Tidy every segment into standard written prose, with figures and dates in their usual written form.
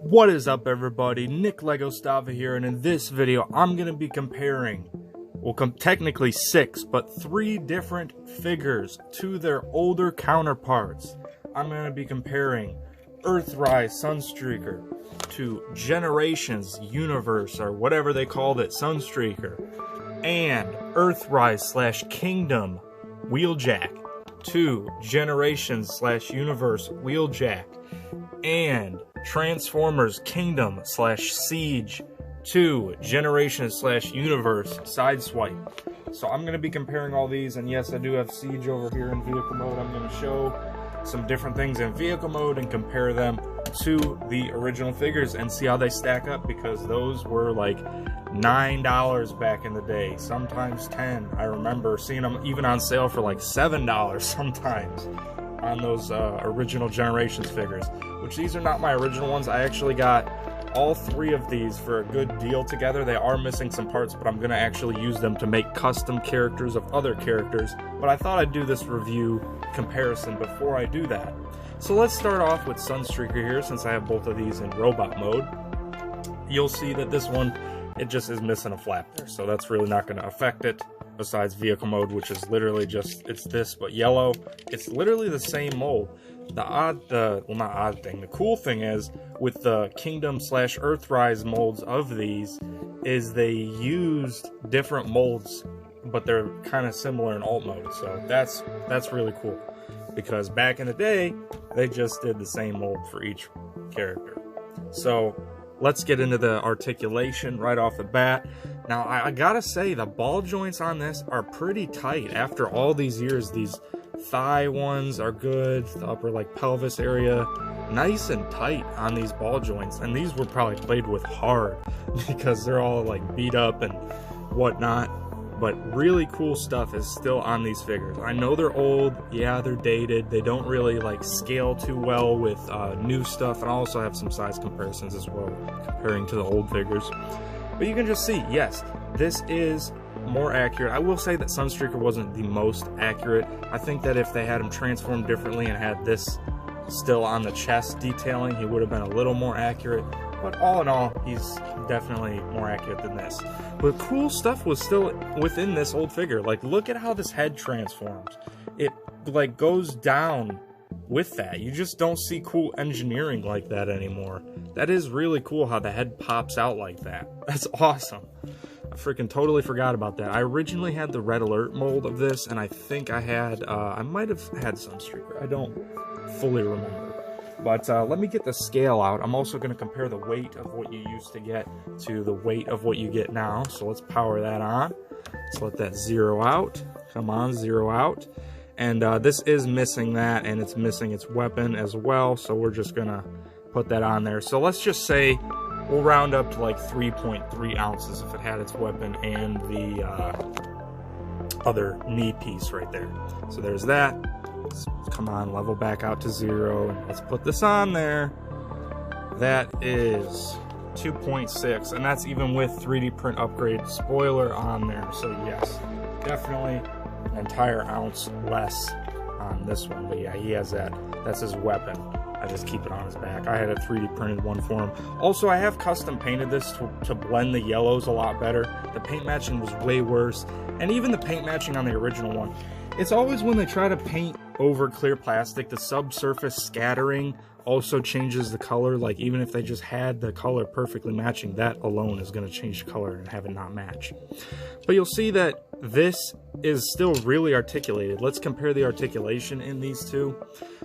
What is up, everybody? Nick Lego Stava here, and in this video I'm going to be comparing, well, technically 6, but 3 different figures to their older counterparts. I'm going to be comparing Earthrise Sunstreaker to Generations Universe, or whatever they called it, Sunstreaker, and Earthrise / Kingdom Wheeljack to Generations / Universe Wheeljack, and Transformers Kingdom / Siege to Generations / Universe Sideswipe. So I'm going to be comparing all these, and yes, I do have Siege over here in vehicle mode. I'm going to show some different things in vehicle mode and compare them to the original figures and see how they stack up, because those were like $9 back in the day, sometimes 10. I remember seeing them even on sale for like $7 sometimes on those original Generations figures, which these are not my original ones. I actually got all 3 of these for a good deal together. They are missing some parts, but I'm going to actually use them to make custom characters of other characters. But I thought I'd do this review comparison before I do that. So let's start off with Sunstreaker here, since I have both of these in robot mode. You'll see that this one, it just is missing a flap there, so that's really not going to affect it. Besides vehicle mode, which is literally just, it's this but yellow. It's literally the same mold. The cool thing is, with the Kingdom / Earthrise molds of these, is they used different molds, but they're kind of similar in alt mode. So that's really cool, because back in the day they just did the same mold for each character. So let's get into the articulation right off the bat. Now, I gotta say, the ball joints on this are pretty tight. After all these years, these thigh ones are good. The upper, like, pelvis area, nice and tight on these ball joints. And these were probably played with hard, because they're all, like, beat up and whatnot. But really cool stuff is still on these figures. I know they're old, yeah, they're dated. They don't really, like, scale too well with new stuff. And I also have some size comparisons as well, comparing to the old figures. But you can just see, yes, this is more accurate. I will say that Sunstreaker wasn't the most accurate. I think that if they had him transformed differently and had this still on the chest detailing, he would have been a little more accurate. But all in all, he's definitely more accurate than this. But cool stuff was still within this old figure. Like, look at how this head transforms. It, like, goes down with that. You just don't see cool engineering like that anymore. That is really cool how the head pops out like that. That's awesome. I freaking totally forgot about that. I originally had the Red Alert mold of this, and I think I had, I might have had Sunstreaker. I don't fully remember. But let me get the scale out. I'm also going to compare the weight of what you used to get to the weight of what you get now. So let's power that on. Let's let that zero out. Come on, zero out. And this is missing that, and it's missing its weapon as well, so we're just gonna put that on there. So let's just say we'll round up to like 3.3 ounces if it had its weapon and the other knee piece right there. So there's that. Let's, come on, level back out to 0, and let's put this on there. That is 2.6, and that's even with 3D print upgrade spoiler on there. So yes, definitely an entire ounce less on this one. But yeah, he has that. That's his weapon. I just keep it on his back. I had a 3D printed one for him. Also, I have custom painted this to blend the yellows a lot better. The paint matching was way worse, and even the paint matching on the original one. It's always when they try to paint over clear plastic, the subsurface scattering also changes the color. Like, even if they just had the color perfectly matching, that alone is going to change the color and have it not match. But you'll see that this is still really articulated. Let's compare the articulation in these two.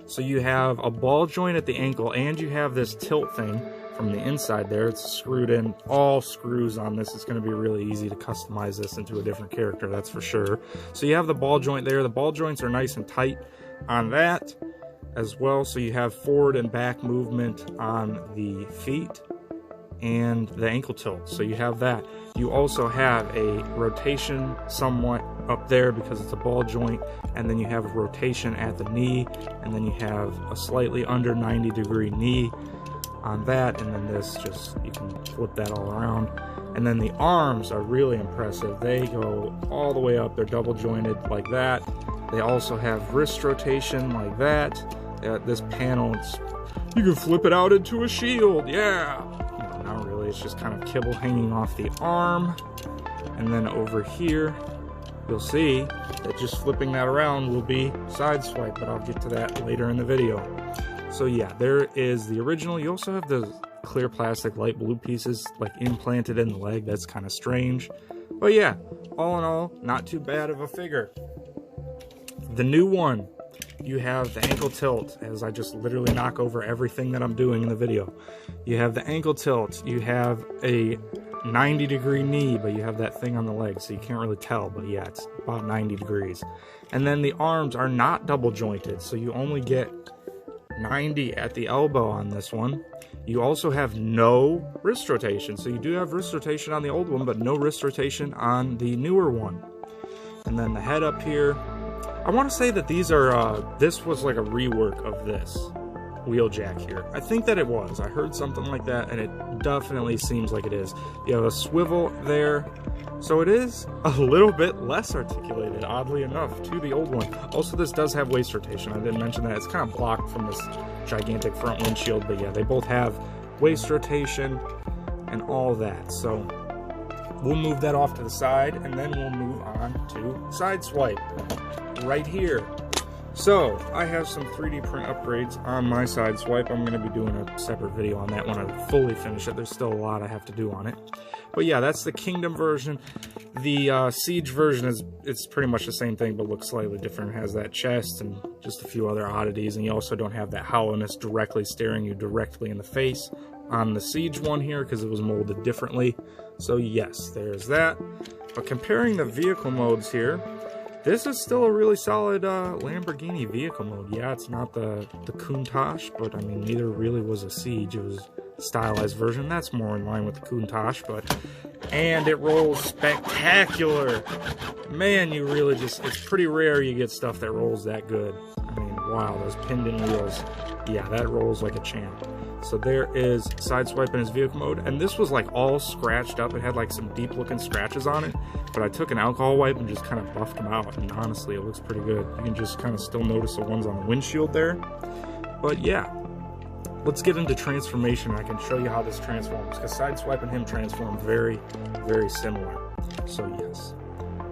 So you have a ball joint at the ankle, and you have this tilt thing from the inside there. It's screwed in, all screws on this. It's going to be really easy to customize this into a different character, that's for sure. So you have the ball joint there. The ball joints are nice and tight on that as well. So you have forward and back movement on the feet and the ankle tilt. So you have that. You also have a rotation somewhat up there because it's a ball joint, and then you have a rotation at the knee, and then you have a slightly under 90-degree knee on that, and then this, just, you can flip that all around. And then the arms are really impressive. They go all the way up. They're double jointed like that. They also have wrist rotation like that. This panel, it's You can flip it out into a shield, yeah! No, not really, it's just kind of kibble hanging off the arm. And then over here, you'll see that just flipping that around will be Sideswipe, but I'll get to that later in the video. So yeah, there is the original. You also have the clear plastic light blue pieces like implanted in the leg. That's kind of strange. But yeah, all in all, not too bad of a figure. The new one, you have the ankle tilt, as I just literally knock over everything that I'm doing in the video. You have the ankle tilt, you have a 90-degree knee, but you have that thing on the leg, so you can't really tell, but yeah, it's about 90 degrees. And then the arms are not double jointed, so you only get 90 at the elbow on this one. You also have no wrist rotation, so you do have wrist rotation on the old one, but no wrist rotation on the newer one. And then the head up here, I want to say that these are, this was like a rework of this Wheeljack here. I think that it was. I heard something like that, and it definitely seems like it is. You have a swivel there, so it is a little bit less articulated, oddly enough, to the old one. Also, this does have waist rotation. I didn't mention that. It's kind of blocked from this gigantic front windshield, but yeah, they both have waist rotation and all that. So we'll move that off to the side, and then we'll move on to Sideswipe right here. So I have some 3D print upgrades on my Sideswipe. I'm going to be doing a separate video on that when I fully finish it. There's still a lot I have to do on it. But yeah, that's the Kingdom version. The Siege version it's pretty much the same thing, but looks slightly different. It has that chest and just a few other oddities, and you also don't have that hollowness directly staring you directly in the face on the Siege one here, because it was molded differently. So yes, there's that. But comparing the vehicle modes here, this is still a really solid Lamborghini vehicle mode. Yeah, it's not the Countach, but I mean, neither really was a Siege. It was a stylized version. That's more in line with the Countach, and it rolls spectacular. Man, you really just, it's pretty rare you get stuff that rolls that good. I mean, wow, those pinned-in wheels. Yeah, that rolls like a champ. So there is Sideswipe in his vehicle mode, and this was like all scratched up. It had like some deep looking scratches on it, but I took an alcohol wipe and just kind of buffed them out, and honestly it looks pretty good. You can just kind of still notice the ones on the windshield there. But yeah, let's get into transformation. I can show you how this transforms, because Sideswipe and him transform very, very similar. So yes,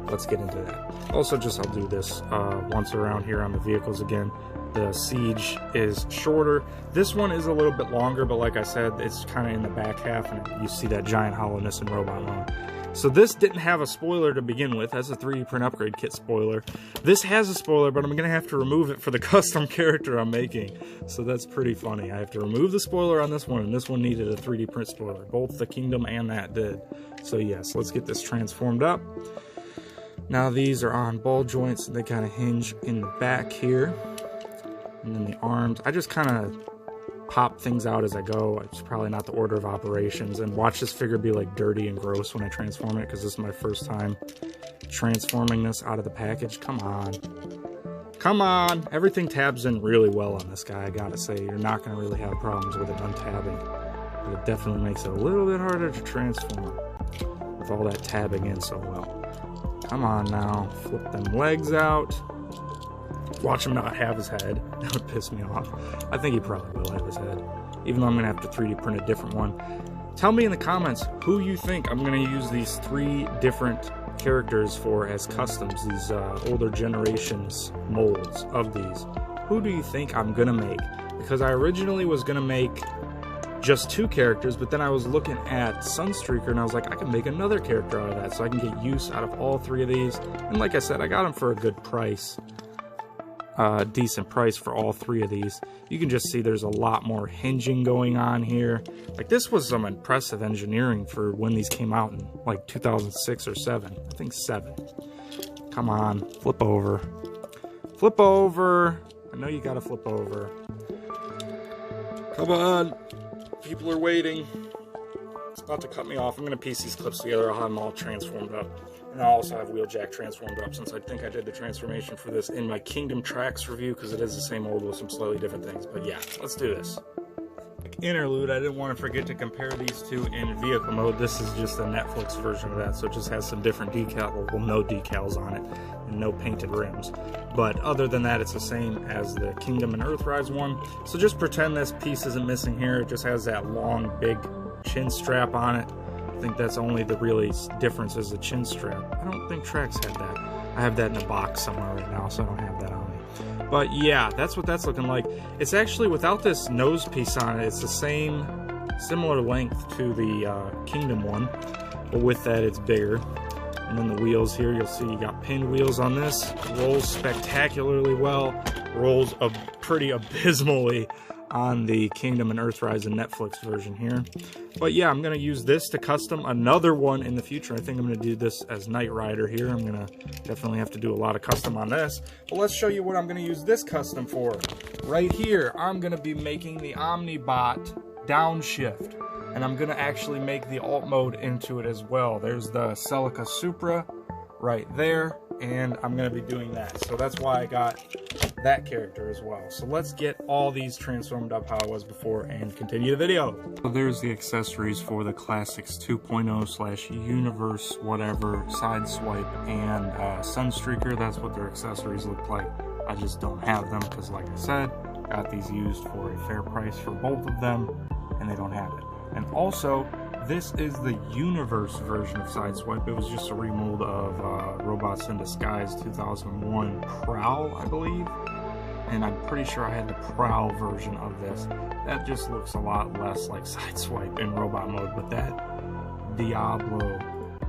let's get into that. Also, just I'll do this once around here on the vehicles again. The Siege is shorter. This one is a little bit longer, but like I said, it's kind of in the back half, and you see that giant hollowness in robot mode. So this didn't have a spoiler to begin with. That's a 3D print upgrade kit spoiler. This has a spoiler, but I'm going to have to remove it for the custom character I'm making. So that's pretty funny. I have to remove the spoiler on this one, and this one needed a 3D print spoiler. Both the Kingdom and that did. So yes, let's get this transformed up. Now these are on ball joints, and they kind of hinge in the back here. And then the arms, I just kind of pop things out as I go. It's probably not the order of operations. And watch this figure be like dirty and gross when I transform it, because this is my first time transforming this out of the package. Come on. Come on. Everything tabs in really well on this guy, I gotta say. You're not going to really have problems with it untabbing. But it definitely makes it a little bit harder to transform with all that tabbing in so well. Come on now. Flip them legs out. Watch him not have his head. That would piss me off. I think he probably will have his head, even though I'm going to have to 3D print a different one. Tell me in the comments who you think I'm going to use these 3 different characters for as customs, these older generations molds of these. Who do you think I'm going to make? Because I originally was going to make just 2 characters, but then I was looking at Sunstreaker, and I was like, I can make another character out of that, so I can get use out of all 3 of these. And like I said, I got them for a good price. Decent price for all 3 of these. You can just see there's a lot more hinging going on here. Like, this was some impressive engineering for when these came out in like 2006 or 7. I think 7. Come on, flip over. Flip over. I know you gotta flip over. Come on. People are waiting. It's about to cut me off. I'm gonna piece these clips together. I'll have them all transformed up. And I'll also have Wheeljack transformed up, since I think I did the transformation for this in my Kingdom Tracks review, because it is the same mold with some slightly different things. But yeah, let's do this. quick interlude, I didn't want to forget to compare these two in vehicle mode. This is just a Netflix version of that, so it just has some different decals, well, no decals on it, and no painted rims. But other than that, it's the same as the Kingdom and Earthrise one. So just pretend this piece isn't missing here. It just has that long, big chin strap on it. I think that's only the really difference is the chin strap. I don't think Trax had that. I have that in a box somewhere right now, so I don't have that on me. But yeah, that's what that's looking like. It's actually, without this nose piece on it, it's the same, similar length to the Kingdom one, but with that it's bigger. And then the wheels here, you'll see you got pinned wheels on this. Rolls spectacularly well. Rolls pretty abysmally on the Kingdom and Earthrise and Netflix version here. But yeah, I'm going to use this to custom another one in the future. I think I'm going to do this as Knight Rider here. I'm going to definitely have to do a lot of custom on this. But let's show you what I'm going to use this custom for. Right here, I'm going to be making the Omnibot downshift. And I'm going to actually make the alt mode into it as well. There's the Celica Supra right there. And I'm going to be doing that. So that's why I got that character as well. So let's get all these transformed up how I was before and continue the video. So there's the accessories for the Classics 2.0 / Universe whatever, Sideswipe and Sunstreaker. That's what their accessories look like. I just don't have them because, like I said, got these used for a fair price for both of them and they don't have it. And also, this is the Universe version of Sideswipe. It was just a remold of Robots in Disguise 2001 Prowl, I believe. And I'm pretty sure I had the Prowl version of this. That just looks a lot less like Sideswipe in robot mode, but that Diablo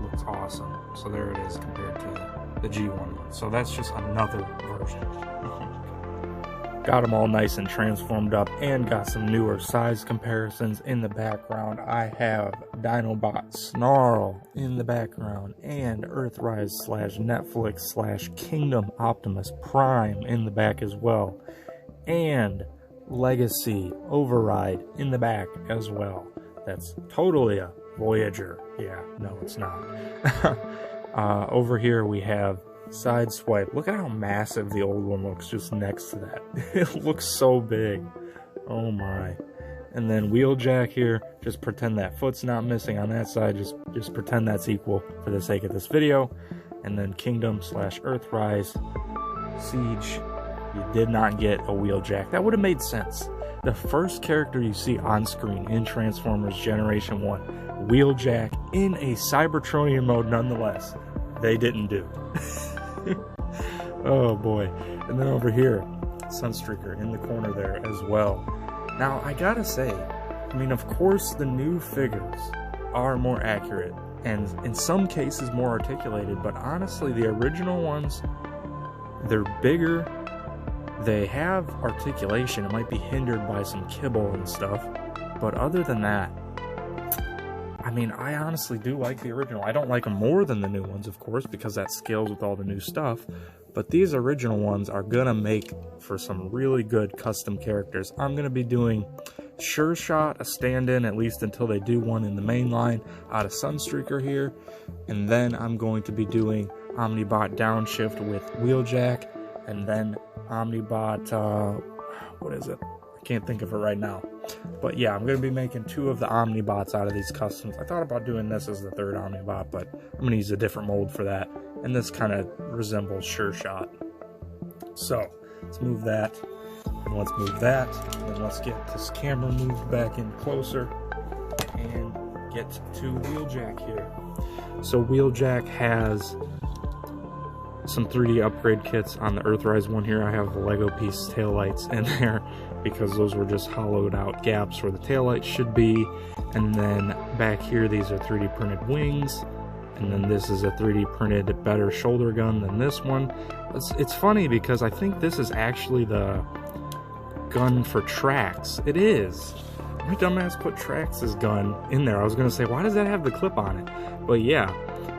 looks awesome. So there it is compared to the G1 one. So that's just another version. Got them all nice and transformed up and got some newer size comparisons in the background. I have Dinobot Snarl in the background and Earthrise / Netflix / Kingdom Optimus Prime in the back as well. And Legacy Override in the back as well. That's totally a Voyager. Yeah, no, it's not. Over here we have Sideswipe. Look at how massive the old one looks just next to that. It looks so big. Oh my. And then Wheeljack here, just pretend that foot's not missing on that side. Just pretend that's equal for the sake of this video. And then Kingdom / Earthrise Siege. You did not get a Wheeljack. That would have made sense. The first character you see on screen in Transformers Generation 1, Wheeljack in a Cybertronian mode nonetheless. They didn't do. Oh boy. And then over here, Sunstreaker in the corner there as well. Now I gotta say, I mean, of course the new figures are more accurate and in some cases more articulated, but honestly the original ones, they're bigger, they have articulation. It might be hindered by some kibble and stuff, but other than that, I mean, I honestly do like the original. I don't like them more than the new ones, of course, because that scales with all the new stuff. But these original ones are gonna make for some really good custom characters. I'm gonna be doing Sure Shot, a stand-in, at least until they do one in the main line out of Sunstreaker here. And then I'm going to be doing Omnibot Downshift with Wheeljack, and then Omnibot, what is it? I can't think of it right now. But yeah, I'm going to be making 2 of the Omnibots out of these customs. I thought about doing this as the 3rd Omnibot, but I'm going to use a different mold for that. And this kind of resembles Sure Shot. So, let's move that. And let's move that. And let's get this camera moved back in closer. And get to Wheeljack here. So Wheeljack has some 3D upgrade kits on the Earthrise one here. I have the Lego piece taillights in there because those were just hollowed out gaps where the taillights should be. And then back here, these are 3D printed wings. And then this is a 3D printed better shoulder gun than this one. It's funny because I think this is actually the gun for Trax. It is. My dumbass put Trax's gun in there. I was going to say, why does that have the clip on it? But yeah,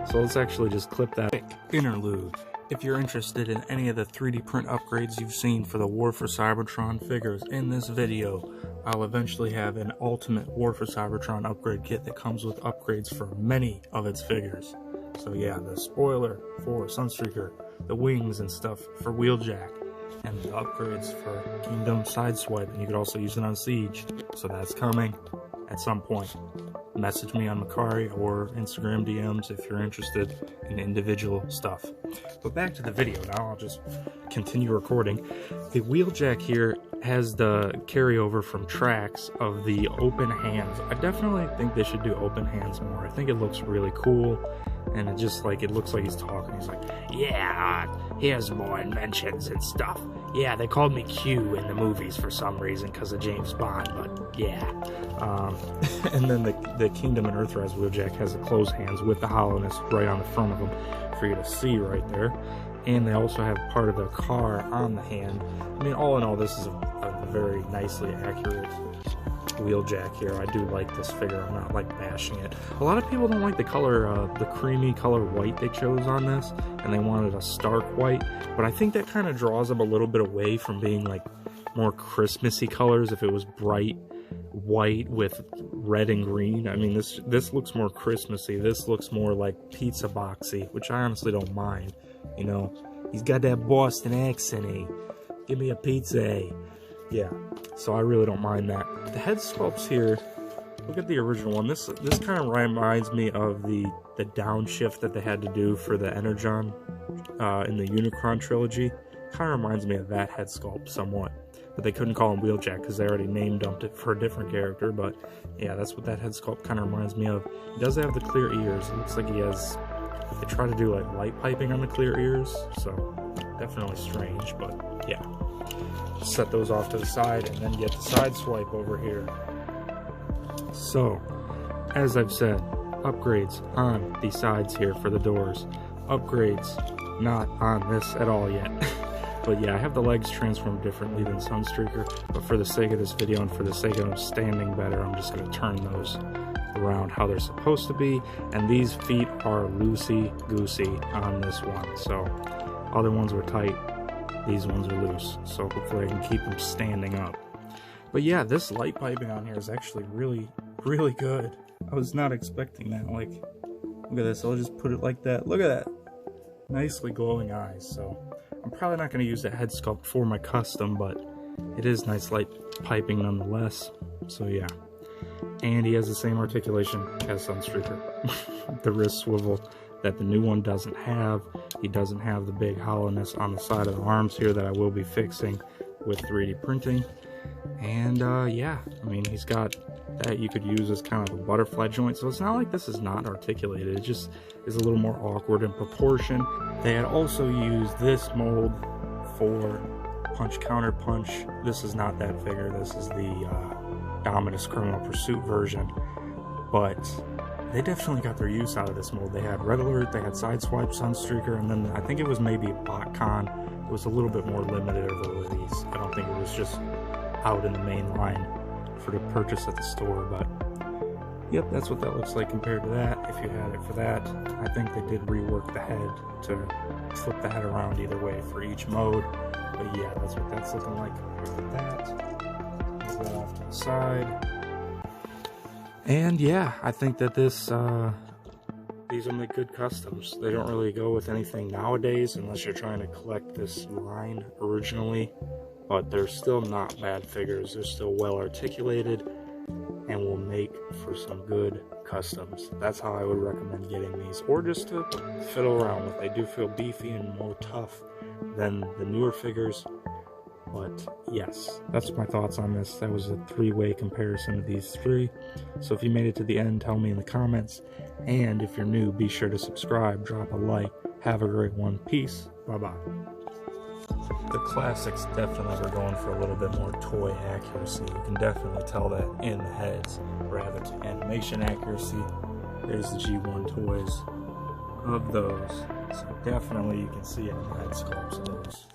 so let's actually just clip that. Interlude. If you're interested in any of the 3D print upgrades you've seen for the War for Cybertron figures in this video, I'll eventually have an ultimate War for Cybertron upgrade kit that comes with upgrades for many of its figures. So yeah, the spoiler for Sunstreaker, the wings and stuff for Wheeljack, and the upgrades for Kingdom Sideswipe, and you could also use it on Siege. So that's coming at some point. Message me on Macari or Instagram DMs if you're interested in individual stuff. But back to the video now, I'll just continue recording. The Wheeljack here has the carryover from tracks of the open hands. I definitely think they should do open hands more. I think it looks really cool, and it just like, it looks like he's talking. He's like, yeah, here's more inventions and stuff. Yeah, they called me Q in the movies for some reason because of James Bond, but yeah. And then the Kingdom and Earthrise Wheeljack has the closed hands with the hollowness right on the front of them for you to see right there. And they also have part of the car on the hand. I mean, all in all, this is a very nicely accurate Wheeljack here. I do like this figure. I'm not like bashing it. A lot of people don't like the color, the creamy color white they chose on this, and they wanted a stark white, but I think that kind of draws them a little bit away from being like more Christmassy colors. If it was bright white with red and green, I mean, this looks more Christmassy. This looks more like pizza boxy, which I honestly don't mind. You know, he's got that Boston accent, give me a pizza, yeah, so I really don't mind that. The head sculpts here, look at the original one. This kind of reminds me of the downshift that they had to do for the Energon in the Unicron trilogy. Kind of reminds me of that head sculpt somewhat, but they couldn't call him Wheeljack because they already name dumped it for a different character. But yeah, that's what that head sculpt kind of reminds me of. He does have the clear ears. It looks like he has, they try to do like light piping on the clear ears, so definitely strange, but yeah. Set those off to the side and then get the Sideswipe over here. So, as I've said, upgrades on the sides here for the doors. Upgrades not on this at all yet. But yeah, I have the legs transformed differently than Sunstreaker, but for the sake of this video and for the sake of them standing better, I'm just going to turn those around how they're supposed to be. And these feet are loosey-goosey on this one, so other ones were tight. These ones are loose, so hopefully I can keep them standing up. But yeah, this light piping on here is actually really, really good. I was not expecting that. Like, look at this. I'll just put it like that. Look at that. Nicely glowing eyes. So I'm probably not going to use that head sculpt for my custom, but it is nice light piping nonetheless. So yeah. And he has the same articulation as Sunstreaker. The wrist swivel that the new one doesn't have. He doesn't have the big hollowness on the side of the arms here that I will be fixing with 3D printing. And yeah, I mean, he's got that you could use as kind of a butterfly joint, so it's not like this is not articulated. It just is a little more awkward in proportion. They had also used this mold for Punch Counter Punch. This is not that figure. This is the Dominus Criminal Pursuit version, but they definitely got their use out of this mold. They had Red Alert, they had Sideswipe, Sunstreaker, and then I think it was maybe BotCon. It was a little bit more limited of a release. I don't think it was just out in the main line for the purchase at the store, but yep, that's what that looks like compared to that. If you had it for that, I think they did rework the head to flip the head around either way for each mode. But yeah, that's what that's looking like compared to that. Move that off to the side. And yeah, I think that these are make good customs. They don't really go with anything nowadays unless you're trying to collect this line originally, but they're still not bad figures. They're still well articulated and will make for some good customs. That's how I would recommend getting these, or just to fiddle around with. They do feel beefy and more tough than the newer figures. But yes, that's my thoughts on this. That was a three-way comparison of these three. So if you made it to the end, tell me in the comments. And if you're new, be sure to subscribe, drop a like. Have a great one. Peace. Bye-bye. The classics definitely were going for a little bit more toy accuracy. You can definitely tell that in the heads rather than animation accuracy. There's the G1 toys of those. So definitely you can see it in the head sculpts of those.